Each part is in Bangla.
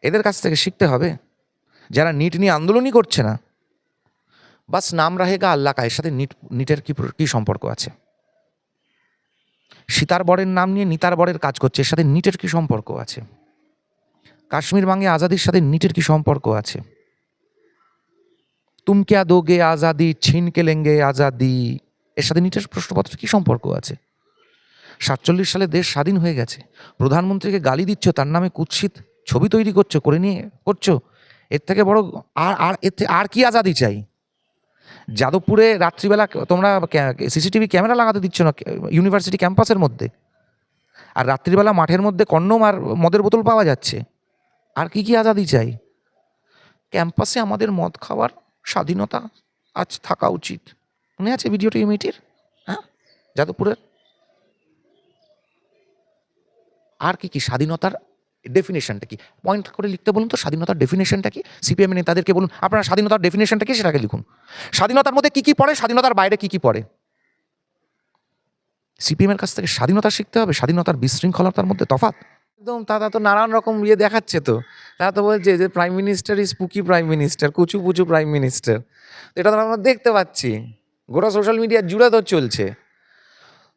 এদের কাছ থেকে শিখতে হবে, যারা নিট নিয়ে আন্দোলনই করছে না। বাস নাম রাহেগা আল্লাহ কা, এর সাথে নিটের কি সম্পর্ক আছে? সীতার বরের নাম নিয়ে নিতার বরের কাজ করছে, এর সাথে নিটের কি সম্পর্ক আছে? কাশ্মীর মাঙ্গে আজাদির সাথে নিটের কি সম্পর্ক আছে? তুম ক্যা দোগে আজাদি, ছিন কে লেঙ্গে আজাদি, এর সাথে নিটের প্রশ্নপত্রের কি সম্পর্ক আছে? 47 সালে দেশ স্বাধীন হয়ে গেছে, প্রধানমন্ত্রীকে গালি দিচ্ছ, তার নামে কুৎসিত ছবি তৈরি করছো, এর থেকে বড় আর কি আজাদি চাই? যাদবপুরে রাত্রিবেলা তোমরা সিসিটিভি ক্যামেরা লাগাতে দিচ্ছ না ইউনিভার্সিটি ক্যাম্পাসের মধ্যে, আর রাত্রিবেলা মাঠের মধ্যে কন্ডম আর মদের বোতল পাওয়া যাচ্ছে। আর কি আজাদি চাই? ক্যাম্পাসে আমাদের মদ খাওয়ার স্বাধীনতা আজ থাকা উচিত। মনে আছে ভিডিওটা ইউনিটির? হ্যাঁ, যাদবপুরের। আর কি স্বাধীনতার ডেফিনেশনটা কি? পয়েন্ট করে লিখতে বলুন তো, স্বাধীনতার ডেফিনেশনটা কি? সিপিএম নেতাদেরকে বলুন আপনারা স্বাধীনতার ডেফিনেশনটা কি সেটাকে লিখুন। স্বাধীনতার মধ্যে কি পড়ে, স্বাধীনতার বাইরে কি পড়ে? সিপিএমের কাছ থেকে স্বাধীনতা শিখতে হবে, স্বাধীনতার বিশৃঙ্খলতার মধ্যে তফাৎ। একদম তারা তো নানান রকম দেখাচ্ছে, তো তারা তো বলছে যে prime minister is spooky prime minister, Kuchu Puchu prime minister. এটা তো আমরা দেখতে পাচ্ছি, গোটা সোশ্যাল মিডিয়া জুড়ে তো চলছে।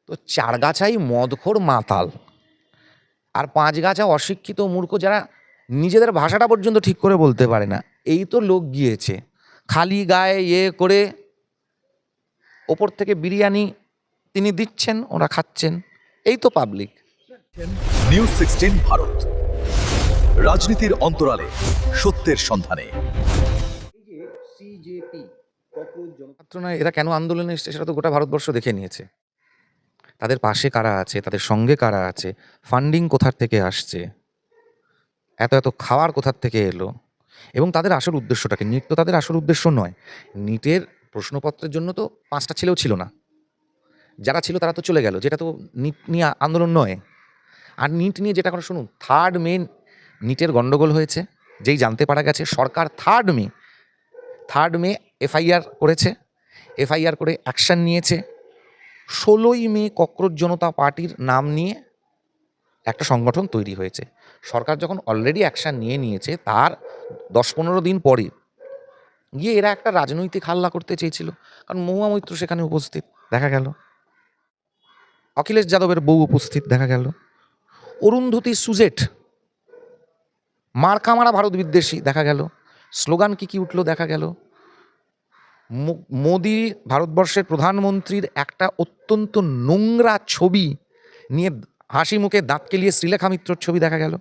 তো 4 গাছাই মদখোর মাতাল, আর 5 গাছা অশিক্ষিত মূর্খ, যারা নিজেদের ভাষাটা পর্যন্ত ঠিক করে বলতে পারে না। এই তো লোক গিয়েছে খালি গায়ে করে, ওপর থেকে বিরিয়ানি তিনি দিচ্ছেন, ওরা খাচ্ছেন। এই তো পাবলিক। নিউজ 16 ভারত, রাজনীতির অন্তরালে সত্যের সন্ধানে। মাত্র নয়, এরা কেন আন্দোলনে এসছে সেটা তো গোটা ভারতবর্ষ দেখে নিয়েছে। তাদের পাশে কারা আছে, তাদের সঙ্গে কারা আছে, ফান্ডিং কোথার থেকে আসছে, এত খাওয়ার কোথার থেকে এলো, এবং তাদের আসল উদ্দেশ্যটাকে। নিট তো তাদের আসল উদ্দেশ্য নয়। নিটের প্রশ্নপত্রের জন্য তো 5টা ছেলেও ছিল না, যারা ছিল তারা তো চলে গেল, যেটা তো নিট নিয়ে আন্দোলন নয়। আর নিট নিয়ে যেটা করে শুনুন, 3rd মে নিটের গণ্ডগোল হয়েছে, যেই জানতে পারা গেছে সরকার 3rd মে এফআইআর করেছে, এফআইআর করে অ্যাকশান নিয়েছে। 16ই মে ককরোচ জনতা পার্টির নাম নিয়ে একটা সংগঠন তৈরি হয়েছে। সরকার যখন অলরেডি অ্যাকশান নিয়েছে, তার 10-15 দিন পরে গিয়ে এরা একটা রাজনৈতিক হাল্লা করতে চেয়েছিল, কারণ মহুয়া মৈত্র সেখানে উপস্থিত দেখা গেল, অখিলেশ যাদবের বউ উপস্থিত দেখা গেল, অরুন্ধতী সুজেট মার্কামারা ভারত বিদ্বেষী দেখা গেল, স্লোগান কি উঠলো দেখা গেল। মোদি ভারতবর্ষের প্রধানমন্ত্রীর একটা অত্যন্ত নোংরা ছবি নিয়ে হাসি মুখে দাঁত কেলিয়ে শ্রীলেখা মিত্রর ছবি দেখা গেল।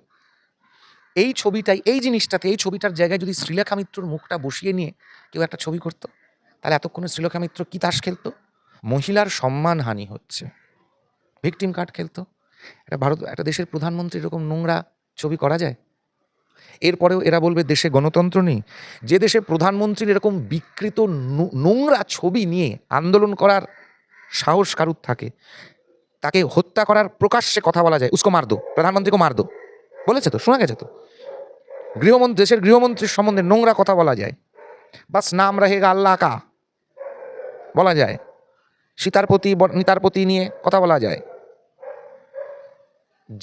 এই ছবিটাই, এই জিনিসটাতে, এই ছবিটার জায়গায় যদি শ্রীলেখা মিত্রর মুখটা বসিয়ে নিয়ে কেউ একটা ছবি করতো, তাহলে এতক্ষণে শ্রীলেখা মিত্র কি তাস খেলতো? মহিলার সম্মানহানি হচ্ছে, ভিকটিম কার্ড খেলতো। একটা দেশের প্রধানমন্ত্রী এরকম নোংরা ছবি করা যায়? এরপরেও এরা বলবে দেশে গণতন্ত্র নেই। যে দেশে প্রধানমন্ত্রীর এরকম বিকৃত নোংরা ছবি নিয়ে আন্দোলন করার সাহস কারুর থাকে, তাকে হত্যা করার প্রকাশ্যে কথা বলা যায়, উসকো মার দো, প্রধানমন্ত্রীকে মার দো বলেছে তো, শোনা গেছে তো। দেশের গৃহমন্ত্রীর সম্বন্ধে নোংরা কথা বলা যায়, বাস নাম রাহেগা আল্লাহ কা বলা যায়, সীতার প্রতি নিতার প্রতি নিয়ে কথা বলা যায়,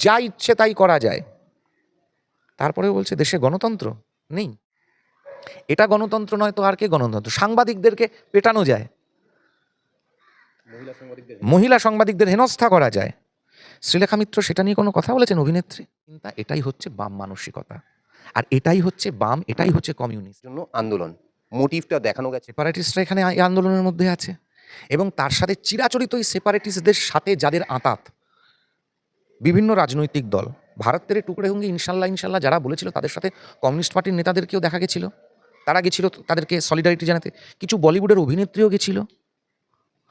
যা ইচ্ছে তাই করা যায়। তারপরে বলছে দেশে গণতন্ত্র নেই। এটা গণতন্ত্র নয় তো আর কে গণতন্ত্র? সাংবাদিকদেরকে পেটানো যায়, মহিলা সাংবাদিকদের হেনস্থা করা যায়। শ্রীলেখা মিত্র সেটা নিয়ে কোনো কথা বলেছেন অভিনেত্রী? চিন্তা, এটাই হচ্ছে বাম মানসিকতা, আর এটাই হচ্ছে বাম, এটাই হচ্ছে কমিউনিস্ট জন্য আন্দোলন মোটিভটা দেখানো গেছে। সেপারেটিস্টরা এখানে এই আন্দোলনের মধ্যে আছে, এবং তার সাথে চিরাচরিত এই সেপারেটিস্টদের সাথে যাদের আঁতাত বিভিন্ন রাজনৈতিক দল, ভারতের টুকরে হুঙ্গি ইনশাল্লাহ যারা বলেছিল, তাদের সাথে কমিউনিস্ট পার্টির নেতাদেরকেও দেখা গেছিল, তারা গেছিল তাদেরকে সলিডারিটি জানাতে। কিছু বলিউডের অভিনেত্রীও গেছিল,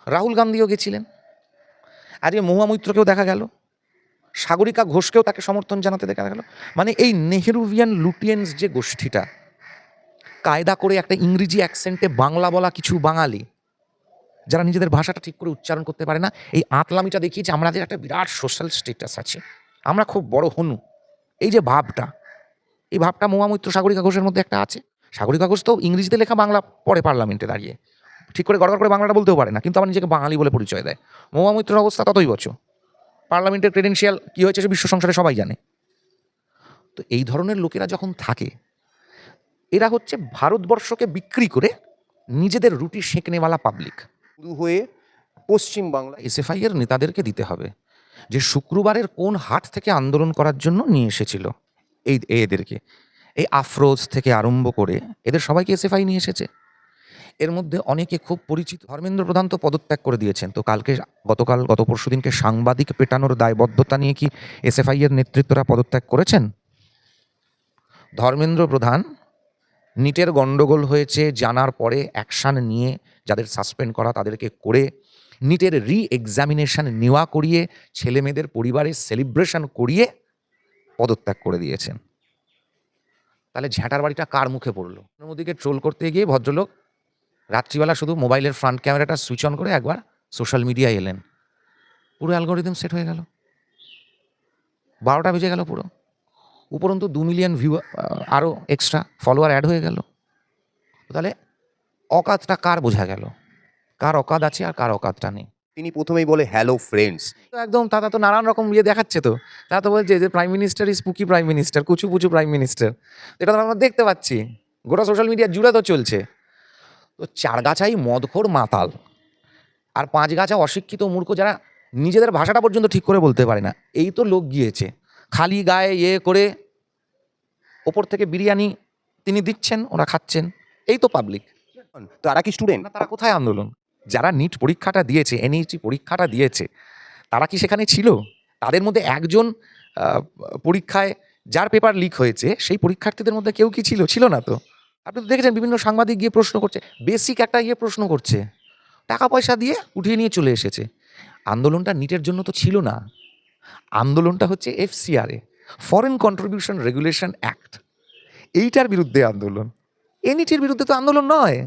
রাহুল গান্ধীও গেছিলেন, আজকে মহুয়া মৈত্রকেও দেখা গেল, সাগরিকা ঘোষকেও তাকে সমর্থন জানাতে দেখা গেল। মানে এই নেহরুভিয়ান লুটিয়েন্স যে গোষ্ঠীটা, কায়দা করে একটা ইংরেজি অ্যাকসেন্টে বাংলা বলা কিছু বাঙালি, যারা নিজেদের ভাষাটা ঠিক করে উচ্চারণ করতে পারে না, এই আতলামিটা দেখিয়েছে আমাদের একটা বিরাট সোশ্যাল স্ট্যাটাস আছে, আমরা খুব বড় হনু। এই যে ভাবটা, এই ভাবটা মহুয়া মৈত্র সাগরিকা ঘোষের মধ্যে একটা আছে। সাগরিকা ঘোষ তো ইংরেজিতে লেখা বাংলা পড়ে পার্লামেন্টে দাঁড়িয়ে, ঠিক করে গড়গড় করে বাংলাটা বলতেও পারে না, কিন্তু আমার নিজেকে বাঙালি বলে পরিচয় দেয়। মহুয়া মৈত্রের অবস্থা ততই বছর, পার্লামেন্টের ক্রেডেন্সিয়াল কী হয়েছে সে বিশ্ব সংসারে সবাই জানে। তো তো এই ধরনের লোকেরা যখন থাকে, এরা হচ্ছে ভারতবর্ষকে বিক্রি করে নিজেদের রুটি সেঁকনেওয়ালা পাবলিক। শুরু হয়ে পশ্চিম বাংলা এসএফআই এর নেতাদেরকে দিতে হবে যে শুক্রবারের কোন হাট থেকে আন্দোলন করার জন্য নিয়ে এসেছিল এদেরকে। এই আফরোজ থেকে আরম্ভ করে এদের সবাইকে এসএফআই নিয়ে এসেছে। এর মধ্যে অনেকে খুব পরিচিত। ধর্মেন্দ্র প্রধান তো পদত্যাগ করে দিয়েছেন। তো গত পরশুদিনকে সাংবাদিক পেটানোর দায়বদ্ধতা নিয়ে কি এসএফআই এর নেতৃত্বরা পদত্যাগ করেছেন? ধর্মেন্দ্র প্রধান নিটের গন্ডগোল হয়েছে জানার পরে অ্যাকশান নিয়ে যাদের সাসপেন্ড করা তাদেরকে করে নিটের এক্সামিনেশন নেওয়া করিয়ে ছেলেমেয়েদের পরিবারে সেলিব্রেশন করিয়ে পদত্যাগ করে দিয়েছেন। তাহলে ঝ্যাঁটার বাড়িটা কার মুখে পড়লো? মোদীকে ট্রোল করতে গিয়ে ভদ্রলোক রাত্রিবেলা শুধু মোবাইলের ফ্রন্ট ক্যামেরাটা সুইচ অন করে একবার সোশ্যাল মিডিয়ায় এলেন, পুরো অ্যালগোরিদম সেট হয়ে গেল, 12টা বেজে গেল পুরো। উপরন্তু 2 মিলিয়ন ভিউ আরও এক্সট্রা ফলোয়ার অ্যাড হয়ে গেল। তাহলে অকাতটা কার বোঝা গেল? কার অকাত আছে আর কার অকাতটা নেই। তিনি প্রথমেই বলে হ্যালো ফ্রেন্ডস। তো একদম তারা তো নানান রকম দেখাচ্ছে। তো তারা তো বলছে যে prime minister is spooky prime minister, Kuchu Puchu prime minister. এটা তো আমরা দেখতে পাচ্ছি, গোটা সোশ্যাল মিডিয়া জুড়ে তো চলছে। তো 4 গাছাই মদখোর মাতাল আর 5 গাছা অশিক্ষিত মূর্খ যারা নিজেদের ভাষাটা পর্যন্ত ঠিক করে বলতে পারে না, এই তো লোক গিয়েছে খালি গায়ে করে ওপর থেকে বিরিয়ানি তিনি দিচ্ছেন, ওরা খাচ্ছেন। এই তো পাবলিক। তারা কি স্টুডেন্ট? না, তারা কোথায় আন্দোলন? যারা নিট পরীক্ষাটা দিয়েছে, এনইটি পরীক্ষাটা দিয়েছে, তারা কি সেখানে ছিল? তাদের মধ্যে একজন পরীক্ষায় যার পেপার লিক হয়েছে সেই পরীক্ষার্থীদের মধ্যে কেউ কি ছিল না তো। আপনি তো দেখেছেন বিভিন্ন সাংবাদিক গিয়ে প্রশ্ন করছে, বেসিক একটা প্রশ্ন করছে, টাকা পয়সা দিয়ে উঠিয়ে নিয়ে চলে এসেছে। আন্দোলনটা নিটের জন্য তো ছিল না, আন্দোলনটা হচ্ছে FCRA, foreign contribution regulation act, এইটার বিরুদ্ধে আন্দোলন। এনইটির বিরুদ্ধে তো আন্দোলন নয়।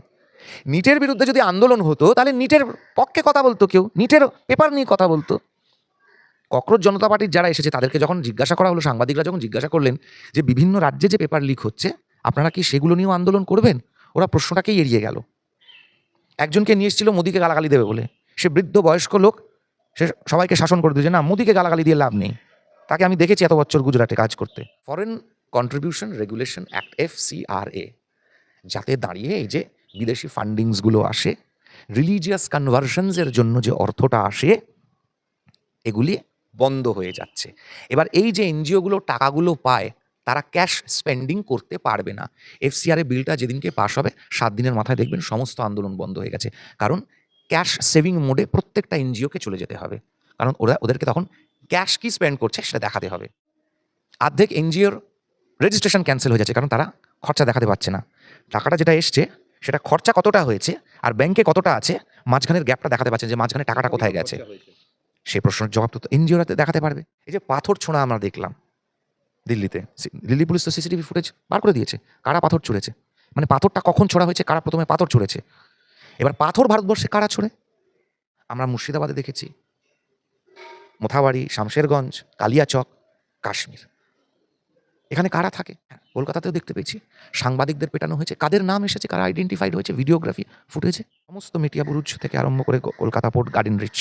নিটের বিরুদ্ধে যদি আন্দোলন হতো তাহলে নিটের পক্ষে কথা বলতো কেউ, নিটের পেপার নিয়ে কথা বলতো। ককরোচ জনতা পার্টির যারা এসেছে তাদেরকে যখন জিজ্ঞাসা করা হলো, সাংবাদিকরা যখন জিজ্ঞাসা করলেন যে বিভিন্ন রাজ্যে যে পেপার লিক হচ্ছে আপনারা কি সেগুলো নিয়েও আন্দোলন করবেন, ওরা প্রশ্নটাকেই এড়িয়ে গেল। একজনকে নিয়ে এসেছিল মোদিকে গালাগালি দেবে বলে, সে বৃদ্ধ বয়স্ক লোক, সে সবাইকে শাসন করে দিয়েছে, না মোদিকে গালাগালি দিয়ে লাভ নেই। তাকে আমি দেখেছি এত বছর গুজরাটে কাজ করতে। Foreign contribution regulation act FCRA, যাতে দাঁড়িয়ে এই যে বিদেশি ফান্ডিংসগুলো আসে, রিলিজিয়াস কনভার্সনসের জন্য যে অর্থটা আসে, এগুলি বন্ধ হয়ে যাচ্ছে। এবার এই যে এনজিওগুলো টাকাগুলো পায় তারা ক্যাশ স্পেন্ডিং করতে পারবে না। FCRA বিলটা যেদিনকে পাশ হবে 7 দিনের মাথায় দেখবেন সমস্ত আন্দোলন বন্ধ হয়ে গেছে। কারণ ক্যাশ সেভিং মোডে প্রত্যেকটা এনজিওকে চলে যেতে হবে, কারণ ওদেরকে তখন ক্যাশ কি স্পেন্ড করছে সেটা দেখাতে হবে। অর্ধেক এনজিওর রেজিস্ট্রেশন ক্যান্সেল হয়ে যাচ্ছে, কারণ তারা খরচা দেখাতে পারছে না। টাকাটা যেটা এসছে সেটা খরচা কতটা হয়েছে আর ব্যাংকে কতটা আছে, মাঝখানের গ্যাপটা দেখাতে পারছে যে মাঝখানে টাকাটা কোথায় গেছে। সেই প্রশ্নের জবাব তো এনজিওরা দেখাতে পারবে। এই যে পাথর ছোঁড়া আমরা দেখলাম দিল্লিতে, দিল্লি পুলিশ তো সিসিটিভি ফুটেজ বার করে দিয়েছে কারা পাথর ছুঁড়েছে, মানে পাথরটা কখন ছোড়া হয়েছে, কারা প্রথমে পাথর ছুঁড়েছে। এবার পাথর ভারতবর্ষে কারা ছোড়ে? আমরা মুর্শিদাবাদে দেখেছি, মোথাবাড়ি, শামশেরগঞ্জ, কালিয়াচক, কাশ্মীর, এখানে কারা থাকে? কলকাতাতেও দেখতে পেয়েছি সাংবাদিকদের পেটানো হয়েছে, কাদের নাম এসেছে, কারা আইডেন্টিফাইড হয়েছে, ভিডিওগ্রাফি ফুটেছে। সমস্ত মিডিয়া বুরুজ থেকে আরম্ভ করে Kolkata port, Garden Reach,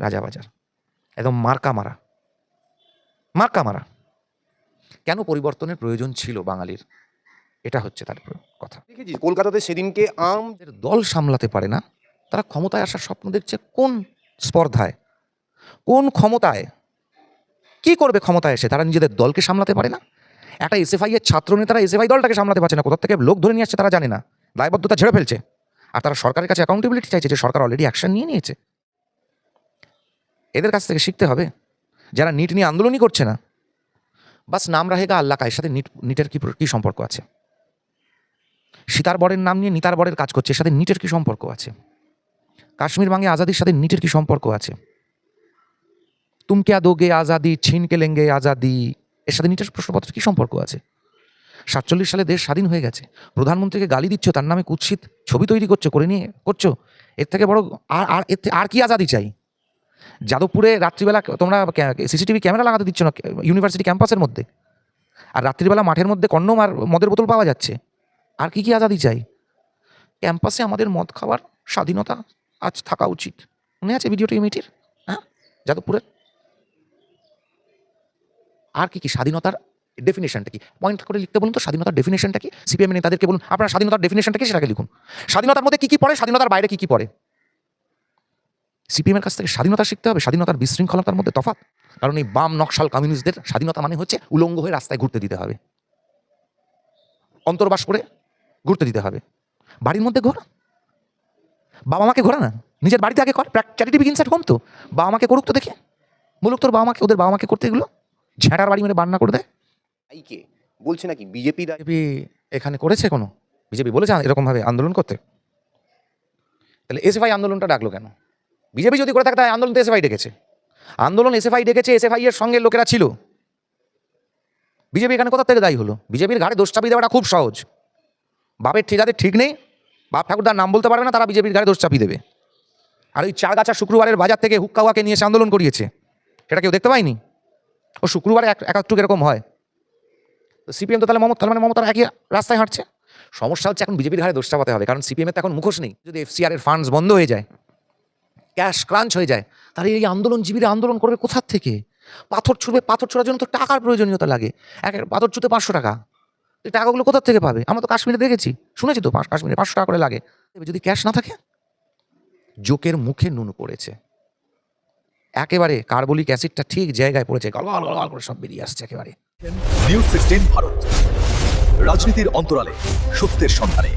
Rajabazar, একদম মার্কা মারা। কেন পরিবর্তনের প্রয়োজন ছিল বাঙালির? এটা হচ্ছে তার কথা। দেখেছি কলকাতাতে সেদিনকে এদের দল সামলাতে পারে না, তারা ক্ষমতায় আসার স্বপ্ন দেখছে কোন স্পর্ধায়, কোন ক্ষমতায়, কি করবে ক্ষমতায় এসে? তারা নিজেদের দলকে সামলাতে পারে না। একটা এসএফআই এর ছাত্র নেতারা এসএফআই দলটাকে সামলাতে পারছে না, কোথা থেকে লোক ধরে নিয়ে আসছে তারা জানে না, দায়বদ্ধতা ঝেড়ে ফেলছে। আর তারা সরকারের কাছে অ্যাকাউন্টেবিলিটি চাইছে, যে সরকার অলরেডি অ্যাকশন নিয়ে নিয়েছে। এদের কাছ থেকে শিখতে হবে, যারা নিট নিয়ে আন্দোলনই করছে না, বাস নাম রাহেগা আল্লাহ কা, এর সাথে নিটের কি সম্পর্ক আছে? সীতার বরের নাম নিয়ে নিতার বরের কাজ করছে, এর সাথে নিটের কি সম্পর্ক আছে? কাশ্মীর মাঙ্গে আজাদির সাথে নিটের কি সম্পর্ক আছে? তুম ক্যা দোগে আজাদি, ছিন কে লেঙ্গে আজাদি, এর সাথে নিটের প্রশ্নপত্রের কি সম্পর্ক আছে? 47 সালে দেশ স্বাধীন হয়ে গেছে, প্রধানমন্ত্রীকে গালি দিচ্ছ, তার নামে কুৎসিত ছবি তৈরি করছো, এর থেকে বড় আর কি আজাদি চাই? যাদবপুরে রাত্রিবেলা তোমরা সিসিটিভি ক্যামেরা লাগাতে দিচ্ছ না ইউনিভার্সিটি ক্যাম্পাসের মধ্যে, আর রাত্রিবেলা মাঠের মধ্যে কন্ডম আর মদের বোতল পাওয়া যাচ্ছে। আর কি আজাদি চাই? ক্যাম্পাসে আমাদের মদ খাওয়ার স্বাধীনতা আজ থাকা উচিত। মনে আছে ভিডিওটি ইউনিটির? হ্যাঁ, যাদবপুরের। আর কি স্বাধীনতার ডেফিনেশনটা কি পয়েন্ট করে লিখতে বলুন তো, স্বাধীনতার ডেফিনেশনটা কি? সিপিএম নেতাদেরকে বলুন আপনারা স্বাধীনতার ডেফিনেশনটা কি সেটাকে লিখুন। স্বাধীনতার মধ্যে কি কি পড়ে, স্বাধীনতার বাইরে কি কি পড়ে? সিপিএমের কাছ থেকে স্বাধীনতা শিখতে হবে, স্বাধীনতার বিশৃঙ্খলতার মধ্যে তফাৎ। কারণ এই বাম নকশাল কমিউনিস্টদের স্বাধীনতা মানে হচ্ছে উলঙ্গ হয়ে রাস্তায় ঘুরতে দিতে হবে, অন্তর্বাস করে ঘুরতে দিতে হবে। বাড়ির মধ্যে ঘোরা, বাবা মাকে ঘোরা না, নিজের বাড়িতে আগে কর। Charity begins at home. তো বাবা মাকে করুক তো দেখে, বলুক তোর বাবা মাকে, ওদের বাবা মাকে করতে এগুলো ঝেঁটার বাড়ি মেরে বান্না করে দেয়। কে বলছে নাকি বিজেপি বিজেপি এখানে করেছে কোনো? বিজেপি বলেছে এরকমভাবে আন্দোলন করতে? তাহলে এসএফআই আন্দোলনটা ডাকলো কেন? বিজেপি যদি করে থাকে তাহলে আন্দোলন তো এসএফআই ডেকেছে। আন্দোলন এসএফআই ডেকেছে, এসএফআই এর সঙ্গে লোকেরা ছিল। বিজেপি এখানে কোথা থেকে দায়ী হলো? বিজেপির ঘাড়ে দোষ চাপিয়ে দেওয়াটা খুব সহজ। বাপের ঠিকাদের ঠিক নেই, বাপ ঠাকুরদার নাম বলতে পারবে না, তারা বিজেপির ঘাড়ে দোষ চাপিয়ে দেবে। আর ওই চারগাছা শুক্রবারের বাজার থেকে হুক্কাওয়াকে নিয়ে এসে আন্দোলন করিয়েছে, সেটা কেউ দেখতে পায়নি? ও শুক্রবারে একাত্তর এরকম হয়। তো সিপিএম তো তাহলে মমতার একই রাস্তায় হাঁটছে। সমস্যা হচ্ছে এখন বিজেপির ঘাড়ে দোষ চাপাতে হবে, কারণ সিপিএমের তো এখন মুখোশ নেই। যদি এফসিআর এর ফান্ডস বন্ধ হয়ে যায়, ক্যাশ ক্রাঞ্চ হয়ে যায়, তাহলে এই আন্দোলনজীবীরা আন্দোলন করবে কোথার থেকে? পাথর ছুড়বে, পাথর ছোড়ার জন্য তো টাকার প্রয়োজনীয়তা লাগে। এক পাথর ছুঁতে 500 টাকা, এই টাকাগুলো কোথার থেকে পাবে? আমরা তো কাশ্মীরে দেখেছি, শুনেছি তো, কাশ্মীরে 500 টাকা করে লাগে। যদি ক্যাশ না থাকে, জোকের মুখে নুন পড়েছে একেবারে, কার্বলিক অ্যাসিডটা ঠিক জায়গায় পড়েছে, গলগল গলগল করে সব বেরিয়ে আসছে একেবারে। নিউজ 16 ভারত, রাজনীতির অন্তরালে সত্যের সন্ধানে।